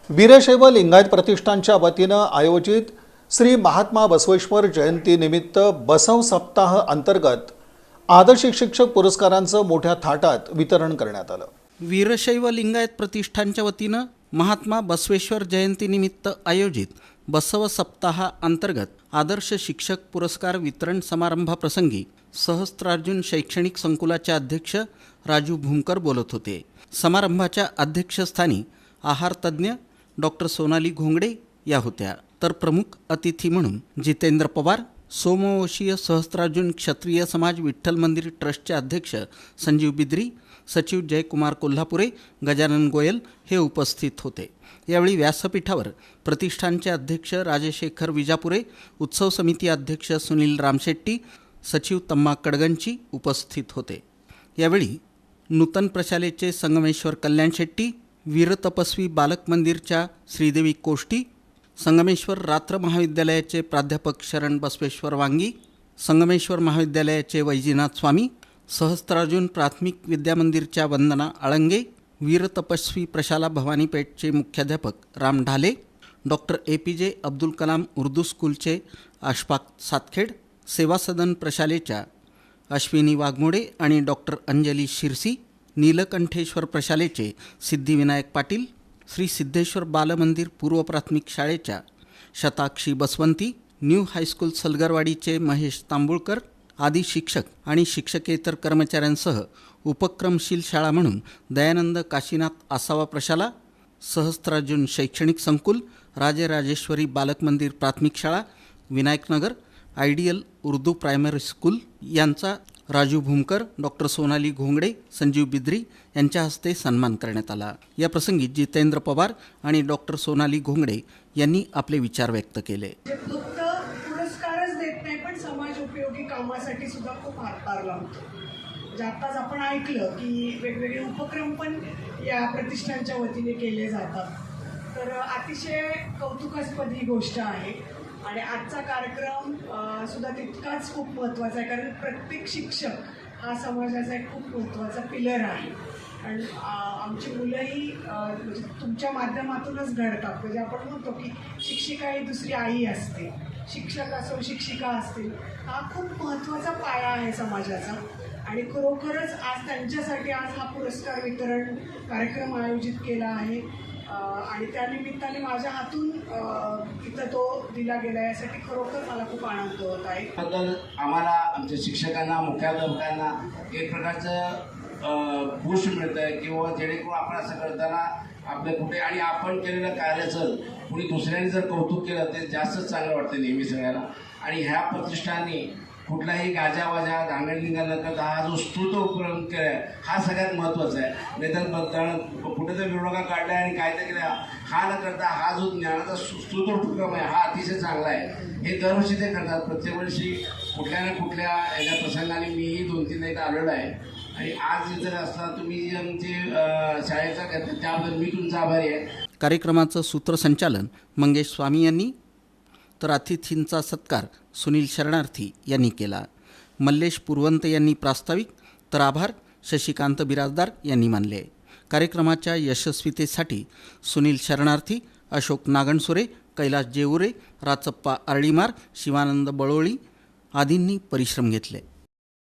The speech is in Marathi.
वीरशैव लिंगायत प्रतिष्ठानच्या वतीनं आयोजित श्री महात्मा बसवेश्वर जयंती निमित्त बसव सप्ताह अंतर्गत आदर्श शिक्षक पुरस्कारांचं मोठ्या थाटात वितरण करण्यात आलं। वीरशैव लिंगायत प्रतिष्ठानच्या वतीनं महात्मा बसवेश्वर जयंतीनिमित्त आयोजित बसव सप्ताह अंतर्गत आदर्श शिक्षक पुरस्कार वितरण समारंभाप्रसंगी सहस्त्रार्जुन शैक्षणिक संकुलाचे अध्यक्ष राजू भूमकर बोलत होते। समारंभाच्या अध्यक्षस्थानी आहार तज्ज्ञ डॉक्टर सोनाली घोंगडे या होत्या, तर प्रमुख अतिथी म्हणून जितेंद्र पवार, सोमवंशीय सहस्त्रार्जुन क्षत्रिय समाज विठ्ठल मंदिर ट्रस्टचे अध्यक्ष संजीव बिद्री, सचिव जयकुमार कोल्हापुरे, गजानन गोयल हे उपस्थित होते। यावेळी व्यासपीठावर प्रतिष्ठानचे अध्यक्ष राजशेखर विजापुरे, उत्सव समिती अध्यक्ष सुनील रामशेट्टी, सचिव तम्मा कडगंची उपस्थित होते। यावेळी नूतन प्रशालेचे संगमेश्वर कल्याण शेट्टी, वीरतपस्वी बालक मंदिरच्या श्रीदेवी कोष्टी, संगमेश्वर रात्र महाविद्यालयाचे प्राध्यापक शरण बसवेश्वर वांगी, संगमेश्वर महाविद्यालयाचे वैजीनाथ स्वामी, सहस्त्रार्जुन प्राथमिक विद्यामंदिरच्या वंदना आळंगे, वीरतपस्वी प्रशाला भवानीपेठचे मुख्याध्यापक राम ढाले, डॉक्टर APJ अब्दुल कलाम उर्दू स्कूलचे अशफाक सातखेड, सेवा सदन प्रशालेच्या अश्विनी वाघमोडे आणि डॉक्टर अंजली शिरसी, नीलकंठेश्वर प्रशालेचे सिद्धिविनायक पाटील, श्री सिद्धेश्वर बालमंदिर पूर्व प्राथमिक शाळेच्या शताक्षी बसवंती, न्यू हायस्कूल सलगरवाडीचे महेश तांबुळकर आदी शिक्षक आणि शिक्षकेतर कर्मचाऱ्यांसह उपक्रमशील शाळा म्हणून दयानंद काशीनाथ आसावा प्रशाला, सहस्त्रार्जुन शैक्षणिक संकुल, राजेराजेश्वरी बालक मंदिर प्राथमिक शाळा, Vinayaknagar, ideal Urdu primary school यांचा राजू भूमकर, डॉक्टर सोनाली घोंगडे, संजीव बिद्री यांच्या हस्ते सन्मान करण्यात आला। या प्रसंगी जितेंद्र पवार आणि डॉक्टर सोनाली घोंगडे यांनी आपले विचार व्यक्त केले। फक्त पुरस्कारच देत नाही, पण समाज उपयोगी कामासाठी सुद्धा खूप हातभार लावतो। आताच आपण ऐकलं की वेगवेगळे उपक्रम पण या प्रतिष्ठानच्या वतीने केले जातात, तर अतिशय कौतुकास्पद ही गोष्ट आहे। आणि आजचा कार्यक्रम सुद्धा तितकाच खूप महत्त्वाचा आहे, कारण प्रत्येक शिक्षक हा समाजाचा एक खूप महत्त्वाचा पिलर आहे। आणि आमची मुलंही म्हणजे तुमच्या माध्यमातूनच घडतात। म्हणजे आपण म्हणतो की शिक्षिका ही दुसरी आई असते, शिक्षक असो शिक्षिका असतील, हा खूप महत्त्वाचा पाया आहे समाजाचा। आणि खरोखरच आज त्यांच्यासाठी आज हा पुरस्कार वितरण कार्यक्रम आयोजित केला आहे आणि त्यानिमित्ताने माझ्या हातून इथं तो दिला गेला, यासाठी खरोखर मला खूप आनंद होत आहे। बद्दल आम्हाला आमच्या शिक्षकांना मुख्याध्यापकांना एक प्रकारचं पुश मिळतं आहे, किंवा जेणेकरून आपण असं करताना आपल्या कुठे आणि आपण केलेलं कार्याचं कुणी दुसऱ्यांनी जर कौतुक केलं ते जास्तच चांगलं वाटतं नेहमी सगळ्याला। आणि ह्या प्रतिष्ठाननी कुठलाही गाजावाजा धांगडधिंगा न करता हा जो स्तुत उपक्रम केला आहे हा सगळ्यात महत्त्वाचा आहे। नाहीतर कुठे तर मिरवणुका काढल्या आणि काय तर केल्या, हा न करता हा जो ज्ञानाचा स्तुत उपक्रम आहे हा अतिशय चांगला आहे। हे दरवर्षी ते करतात, प्रत्येक वर्षी कुठल्या ना कुठल्या याच्या प्रसंगाने मीही 2-3 एकदा आलेलो आहे। आणि आज जर असला तुम्ही आमचे शाळेचा करता त्याबद्दल मी तुमचा आभारी आहे। कार्यक्रमाचं सूत्रसंचालन मंगेश स्वामी यांनी, तर अतिथींचा सत्कार सुनील शरणार्थी यांनी केला। मल्लेश पुरवंत यांनी प्रास्ताविक, तर आभार शशिकांत बिराजदार यांनी मानले। कार्यक्रमाच्या यशस्वीतेसाठी सुनील शरणार्थी, अशोक नागणसुरे, कैलास जेऊरे, राचप्पा आरळीमार, शिवानंद बळोळी आदींनी परिश्रम घेतले।